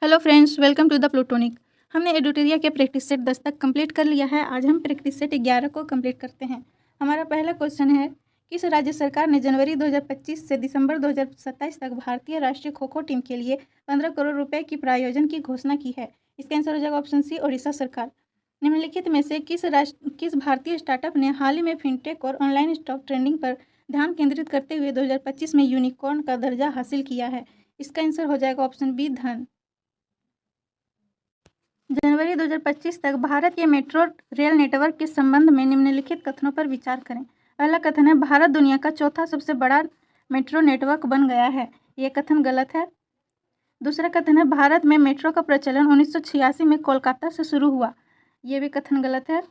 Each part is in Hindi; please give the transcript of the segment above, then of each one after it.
Hello friends, welcome to the Plutonic. हमने एडुटेरिया के प्रैक्टिस सेट 10 तक कंप्लीट कर लिया है। आज हम प्रैक्टिस सेट 11 को कंप्लीट करते हैं। हमारा पहला क्वेश्चन है, किस राज्य सरकार ने जनवरी 2025 से दिसंबर 2027 तक भारतीय राष्ट्रीय खो खो टीम के लिए 15 करोड़ रुपए की प्रायोजन की घोषणा की है? इसका आंसर हो जाएगा ऑप्शन सी, ओडिशा सरकार। निम्नलिखित में से किस भारतीय स्टार्टअप ने हाल ही में फिनटेक और ऑनलाइन स्टॉक ट्रेडिंग पर ध्यान केंद्रित करते हुए 2025 में यूनिकॉर्न का दर्जा हासिल किया है? इसका आंसर हो जाएगा ऑप्शन बी, धन। जनवरी 2025 तक भारत के मेट्रो रेल नेटवर्क के संबंध में निम्नलिखित कथनों पर विचार करें। पहला कथन है, भारत दुनिया का चौथा सबसे बड़ा मेट्रो नेटवर्क बन गया है। ये कथन गलत है। दूसरा कथन है, भारत में मेट्रो का प्रचलन 1986 में कोलकाता से शुरू हुआ। ये भी कथन गलत है।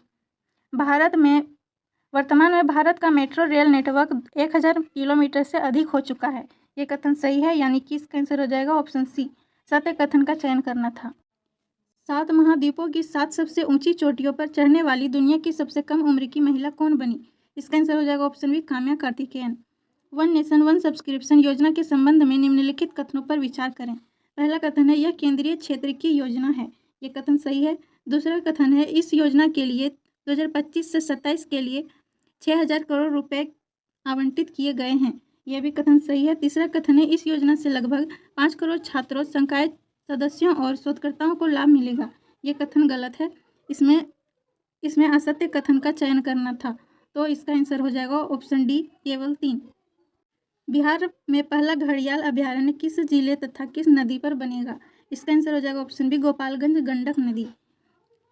वर्तमान में भारत का मेट्रो रेल नेटवर्क 1000 किलोमीटर से अधिक हो चुका है। ये कथन सही है, यानी कि इसका आंसर हो जाएगा ऑप्शन सी, सत्य कथन का चयन करना था। 7 महाद्वीपों की 7 सबसे ऊंची चोटियों पर चढ़ने वाली दुनिया की सबसे कम उम्र की महिला कौन बनी? इसका आंसर हो जाएगा option B, Kamya Karthikeyan. One nation one subscription योजना के संबंध में निम्नलिखित कथनों पर विचार करें। पहला कथन है, यह केंद्रीय क्षेत्र की योजना है। ये कथन सही है। दूसरा कथन है, इस योजना के लिए 2025 से 27 के लिए 6000 करोड़ रुपए आवंटित किए गए हैं। यह भी कथन सही है। तीसरा कथन है, इस योजना से लगभग 5 करोड़ छात्रों, संकाय सदस्यों और शोधकर्ताओं को लाभ मिलेगा। ये कथन गलत है। इसमें असत्य कथन का चयन करना था, तो इसका आंसर हो जाएगा ऑप्शन डी, केवल 3। बिहार में पहला घड़ियाल अभयारण्य किस जिले तथा किस नदी पर बनेगा? इसका आंसर हो जाएगा ऑप्शन बी, गोपालगंज गंडक नदी।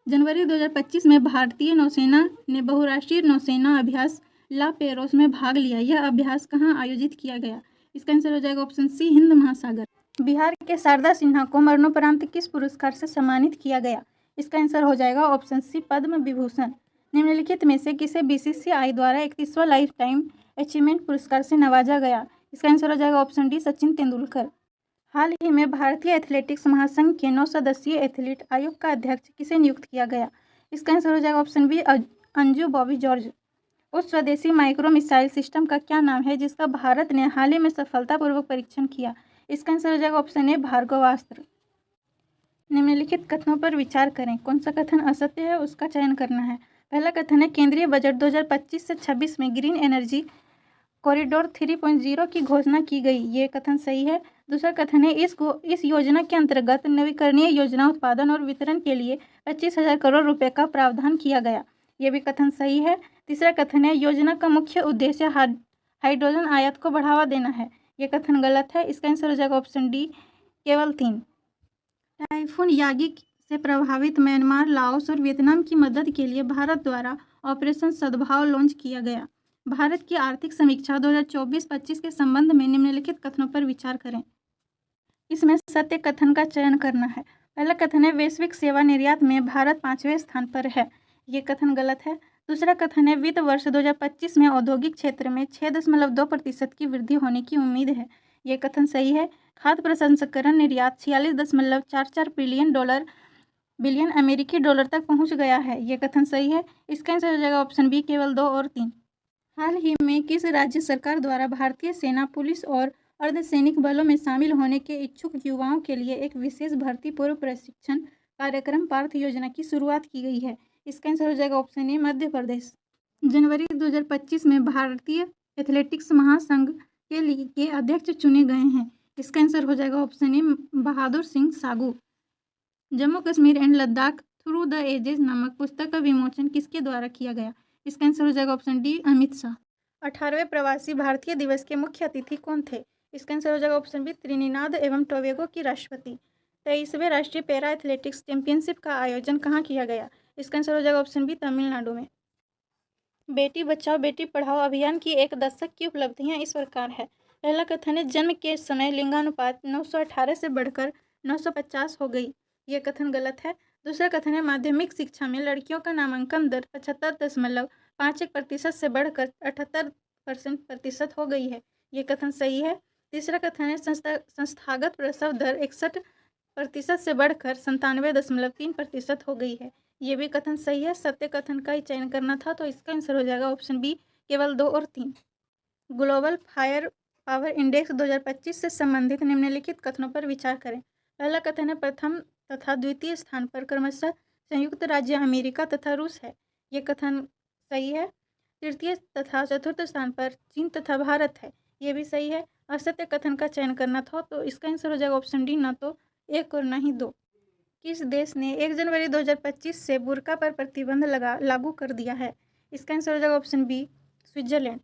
जनवरी 2025 में भारतीय नौसेना ने बहुराष्ट्रीय नौसेना अभ्यास ला पेरोस में भाग लिया। यह अभ्यास कहाँ आयोजित किया गया? इसका आंसर हो जाएगा ऑप्शन सी, हिंद महासागर। बिहार के शारदा सिन्हा को मरणोपरांत किस पुरस्कार से सम्मानित किया गया? इसका आंसर हो जाएगा ऑप्शन सी, पद्म विभूषण। निम्नलिखित में से किसे बीसीसीआई द्वारा 31वां लाइफ टाइम अचीवमेंट पुरस्कार से नवाजा गया? इसका आंसर हो जाएगा ऑप्शन डी, सचिन तेंदुलकर। हाल ही में भारतीय एथलेटिक्स महासंघ के 9 सदस्यीय एथलीट आयोग का अध्यक्ष किसे नियुक्त किया गया? इसका आंसर हो जाएगा ऑप्शन बी, अंजू बॉबी जॉर्ज। उस स्वदेशी माइक्रो मिसाइल सिस्टम का क्या नाम है जिसका भारत ने हाल ही में सफलतापूर्वक परीक्षण किया? इसका आंसर हो जाएगा ऑप्शन ए, भार्गवास्त्र। निम्नलिखित कथनों पर विचार करें। कौन सा कथन असत्य है, उसका चयन करना है। पहला कथन है, केंद्रीय बजट 2025 से 26 में ग्रीन एनर्जी कॉरिडोर 3.0 की घोषणा की गई। ये कथन सही है। दूसरा कथन है, इस योजना के अंतर्गत नवीकरणीय योजना उत्पादन और वितरण के लिए 25,000 करोड़ रुपए का प्रावधान किया गया। ये भी कथन सही है। तीसरा कथन है, योजना का मुख्य उद्देश्य हाइड्रोजन आयात को बढ़ावा देना है। ये कथन गलत है। इसका आंसर हो जाएगा ऑप्शन डी, केवल 3। टाइफून यागी से प्रभावित म्यांमार, लाओस और वियतनाम की मदद के लिए भारत द्वारा ऑपरेशन सद्भाव लॉन्च किया गया। भारत की आर्थिक समीक्षा 2024-25 के संबंध में निम्नलिखित कथनों पर विचार करें। इसमें सत्य कथन का चयन करना है। पहला कथन है, वैश्विक सेवा निर्यात में भारत 5वें स्थान पर है। ये कथन गलत है। दूसरा कथन है, वित्त वर्ष 2025 में औद्योगिक क्षेत्र में 6.2% की वृद्धि होने की उम्मीद है। ये कथन सही है। खाद्य प्रसंस्करण निर्यात 46.44 बिलियन अमेरिकी डॉलर तक पहुंच गया है। ये कथन सही है। इसका आंसर हो जाएगा ऑप्शन बी, केवल 2 और 3। हाल ही में किस राज्य सरकार द्वारा भारतीय सेना, पुलिस और अर्धसैनिक बलों में शामिल होने के इच्छुक युवाओं के लिए एक विशेष भर्ती पूर्व प्रशिक्षण कार्यक्रम पार्थ योजना की शुरुआत की गई है? इसका आंसर हो जाएगा ऑप्शन ए, मध्य प्रदेश। जनवरी 2025 में भारतीय एथलेटिक्स महासंघ के अध्यक्ष चुने गए हैं। इसका आंसर हो जाएगा option A, Bahadur Singh Sagoo. Jammu Kashmir and Ladakh through the ages नामक पुस्तक का विमोचन किसके द्वारा किया गया? इसका आंसर हो जाएगा ऑप्शन डी, अमित शाह। 18वें प्रवासी भारतीय दिवस के मुख्य अतिथि कौन थे? इसका आंसर हो जाएगा ऑप्शन बी, त्रिनिदाद एवं टोबैगो की राष्ट्रपति। 23वें राष्ट्रीय पैरा एथलेटिक्स चैंपियनशिप का आयोजन कहाँ किया गया? इसका आंसर हो जाएगा ऑप्शन बी, तमिलनाडु में। बेटी बचाओ बेटी पढ़ाओ अभियान की 1 दशक की उपलब्धियां इस प्रकार है। पहला कथन है, जन्म के समय लिंगानुपात 918 से बढ़कर 950 हो गई। ये कथन गलत है। दूसरा कथन है, माध्यमिक शिक्षा में लड़कियों का नामांकन दर 75.51% से बढ़कर 78% हो गई है। ये कथन सही है। तीसरा कथन है, संस्थागत प्रसव दर 61% से बढ़कर 97.3% हो गई है। ये भी कथन सही है। सत्य कथन का ही चयन करना था, तो इसका आंसर हो जाएगा ऑप्शन बी, केवल 2 और 3। ग्लोबल फायर पावर इंडेक्स 2025 से संबंधित निम्नलिखित कथनों पर विचार करें। पहला कथन है प्रथम तथा द्वितीय स्थान पर क्रमशः संयुक्त राज्य अमेरिका तथा रूस है। ये कथन सही है। तृतीय तथा चतुर्थ स्थान पर चीन तथा भारत है। ये भी सही है। असत्य कथन का चयन करना था तो इसका आंसर हो जाएगा ऑप्शन डी, ना तो 1 और ना ही 2। किस देश ने 1 जनवरी 2025 से बुर्का पर प्रतिबंध लागू कर दिया है? इसका आंसर हो जाएगा ऑप्शन बी, स्विट्जरलैंड।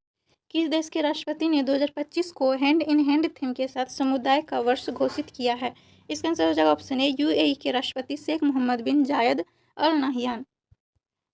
किस देश के राष्ट्रपति ने 2025 को हैंड इन हैंड थीम के साथ समुदाय का वर्ष घोषित किया है? इसका आंसर हो जाएगा ऑप्शन ए, यूएई के राष्ट्रपति शेख मोहम्मद बिन जायद अल नाहियान।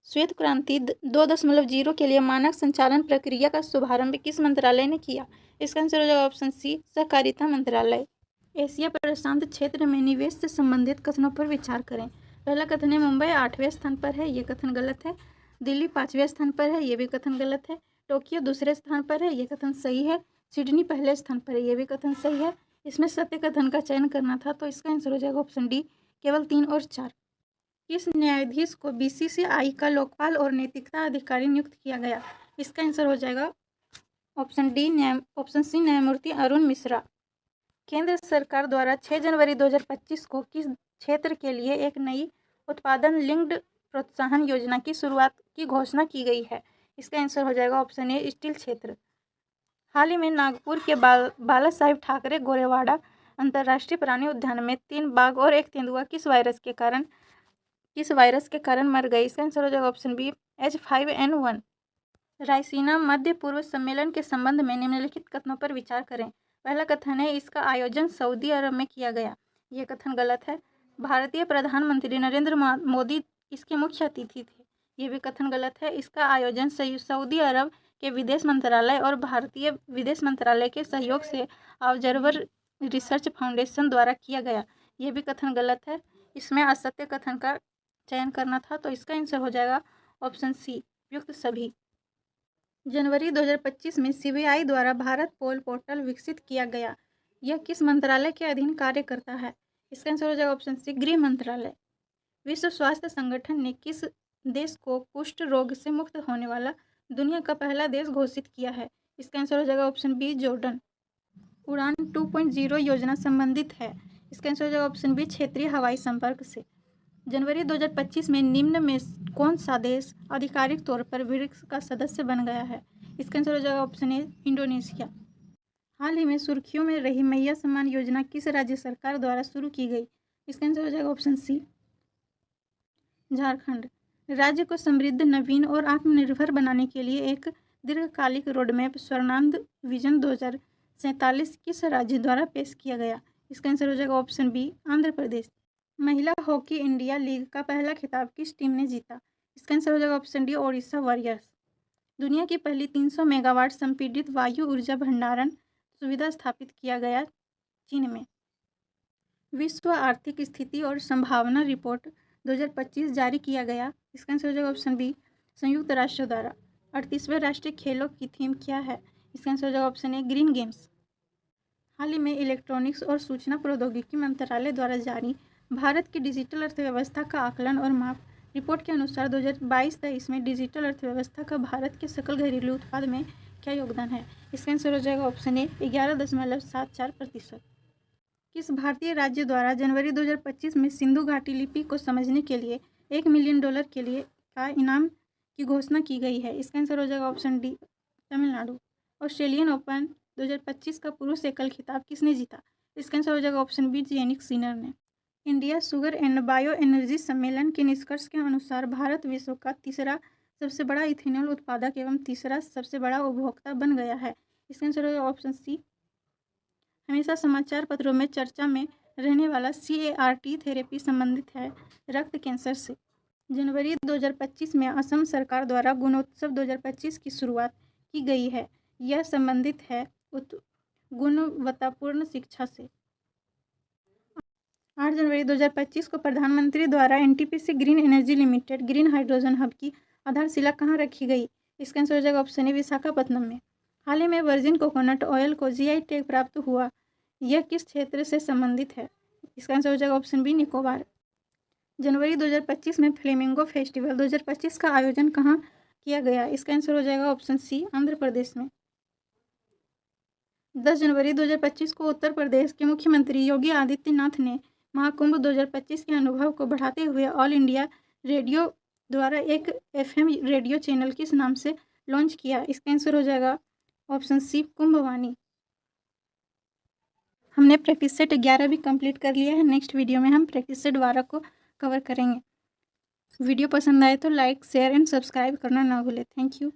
श्वेत क्रांति 2.0 के लिए मानक संचालन प्रक्रिया का शुभारंभ किस मंत्रालय ने किया? इसका आंसर हो जाएगा ऑप्शन सी, सहकारिता मंत्रालय। एशिया प्रशांत क्षेत्र में निवेश से संबंधित कथनों पर विचार करें। पहला कथन है मुंबई 8वें स्थान पर है। ये कथन गलत है। दिल्ली 5वें स्थान पर है। ये भी कथन गलत है। टोक्यो दूसरे स्थान पर है। ये कथन सही है। सिडनी पहले स्थान पर है। ये भी कथन सही है। इसमें सत्य कथन का चयन करना था तो इसका आंसर हो जाएगा ऑप्शन डी, केवल 3 और 4। किस न्यायाधीश को बीसीसीआई का लोकपाल और नैतिकता अधिकारी नियुक्त किया गया? इसका आंसर हो जाएगा ऑप्शन डी, ऑप्शन सी, न्यायमूर्ति अरुण मिश्रा। केंद्र सरकार द्वारा 6 जनवरी 2025 को किस क्षेत्र के लिए एक नई उत्पादन लिंक्ड प्रोत्साहन योजना की शुरुआत की घोषणा की गई है? इसका आंसर हो जाएगा ऑप्शन ए, स्टील क्षेत्र। हाल ही में नागपुर के बाला साहिब ठाकरे गोरेवाड़ा अंतर्राष्ट्रीय प्राणी उद्यान में 3 बाघ और 1 तेंदुआ किस वायरस के कारण मर गए? इसका आंसर हो जाएगा ऑप्शन बी, H5N1। रायसीना मध्य पूर्व सम्मेलन के संबंध में निम्नलिखित कथनों पर विचार करें। पहला कथन है इसका आयोजन सऊदी अरब में किया गया। यह कथन गलत है। भारतीय प्रधानमंत्री नरेंद्र मोदी इसके मुख्य अतिथि थे। यह भी कथन गलत है। इसका आयोजन सऊदी अरब के विदेश मंत्रालय और भारतीय विदेश मंत्रालय के सहयोग से ऑब्जर्वर रिसर्च फाउंडेशन द्वारा किया गया। यह भी कथन गलत है। इसमें असत्य कथन का चयन करना था तो इसका आंसर हो जाएगा ऑप्शन सी, युक्त सभी। जनवरी 2025 में सीबीआई द्वारा भारत पोल पोर्टल विकसित किया गया। यह किस मंत्रालय के अधीन कार्य करता है? इसका आंसर हो जाएगा ऑप्शन सी, गृह मंत्रालय। विश्व स्वास्थ्य संगठन ने किस देश को कुष्ठ रोग से मुक्त होने वाला दुनिया का पहला देश घोषित किया है? इसका आंसर हो जाएगा ऑप्शन बी, जॉर्डन। उड़ान 2.0 योजना संबंधित है। इसका आंसर हो जाएगा ऑप्शन बी, क्षेत्रीय हवाई संपर्क से। जनवरी 2025 में निम्न में कौन सा देश आधिकारिक तौर पर ब्रिक्स का सदस्य बन गया है? इसका आंसर हो जाएगा ऑप्शन ए, इंडोनेशिया। हाल ही में सुर्खियों में रही मैया सम्मान योजना किस राज्य सरकार द्वारा शुरू की गई? इसका आंसर हो जाएगा ऑप्शन सी, झारखंड। राज्य को समृद्ध, नवीन और आत्मनिर्भर बनाने के लिए एक दीर्घकालिक रोडमैप स्वर्णांध विजन 2047 किस राज्य द्वारा पेश किया गया? इसका आंसर हो जाएगा ऑप्शन बी, आंध्र प्रदेश। महिला हॉकी इंडिया लीग का पहला खिताब किस टीम ने जीता? इसका आंसर हो जाएगा ऑप्शन डी, ओडिशा वॉरियर्स। दुनिया की पहली 300 मेगावाट संपीड़ित वायु ऊर्जा भंडारण सुविधा स्थापित किया गया चीन में। विश्व आर्थिक स्थिति और संभावना रिपोर्ट 2025 जारी किया गया। इसका आंसर हो जाएगा ऑप्शन बी, संयुक्त राष्ट्र द्वारा। 38वें राष्ट्रीय खेलों की थीम क्या है? इसका आंसर हो जाएगा ऑप्शन ए, ग्रीन गेम्स। हाल ही में इलेक्ट्रॉनिक्स और सूचना प्रौद्योगिकी मंत्रालय द्वारा जारी भारत की डिजिटल अर्थव्यवस्था का आकलन और माप रिपोर्ट के अनुसार 2022-23 में डिजिटल अर्थव्यवस्था का भारत के सकल घरेलू उत्पाद में क्या योगदान है? इसका आंसर हो जाएगा ऑप्शन ए, 11.74%। किस भारतीय राज्य द्वारा जनवरी 2025 में सिंधु घाटी लिपि को समझने के लिए $1 मिलियन के लिए का इनाम की घोषणा की गई है? इसका आंसर हो जाएगा option D, Tamil Nadu. Australian open 2025 का पुरुष एकल खिताब किसने जीता? इसका आंसर हो जाएगा ऑप्शन बी, जेनिक सिनर ने। India sugar and bio energy सम्मेलन के निष्कर्ष के अनुसार भारत विश्व का तीसरा सबसे बड़ा इथेनॉल उत्पादक एवं तीसरा सबसे बड़ा उपभोक्ता बन गया है। इसका आंसर हो जाएगा ऑप्शन सी, हमेशा समाचार पत्रों में चर्चा में रहने वाला CAR-T थेरेपी संबंधित है रक्त कैंसर से। जनवरी 2025 में असम सरकार द्वारा गुणोत्सव 2025 की शुरुआत की गई है। यह संबंधित है गुणवत्तापूर्ण शिक्षा से। 8 जनवरी 2025 को प्रधानमंत्री द्वारा NTPC green energy limited green hydrogen hub की आधारशिला कहाँ रखी गई? इसका आंसर हो जाएगा ऑप्शन ए, विशाखापत्तनम में। हाल ही में वर्जिन कोकोनट ऑयल को GI टैग प्राप्त हुआ। यह किस क्षेत्र से संबंधित है? इसका आंसर हो जाएगा ऑप्शन बी, निकोबार। जनवरी 2025 में फ्लेमिंगो फेस्टिवल 2025 का आयोजन कहाँ किया गया? इसका आंसर हो जाएगा ऑप्शन सी, आंध्र प्रदेश में। 10 जनवरी 2025 को उत्तर प्रदेश के मुख्यमंत्री योगी आदित्यनाथ ने महाकुंभ 2025 के अनुभव को बढ़ाते हुए ऑल इंडिया रेडियो द्वारा एक FM रेडियो चैनल किस नाम से लॉन्च किया? इसका आंसर हो जाएगा ऑप्शन सी, कुंभवाणी। हमने प्रैक्टिस सेट 11 भी कंप्लीट कर लिया है। नेक्स्ट वीडियो में हम प्रैक्टिस सेट 12 को कवर करेंगे। वीडियो पसंद आए तो लाइक, शेयर एंड सब्सक्राइब करना ना भूलें। Thank you.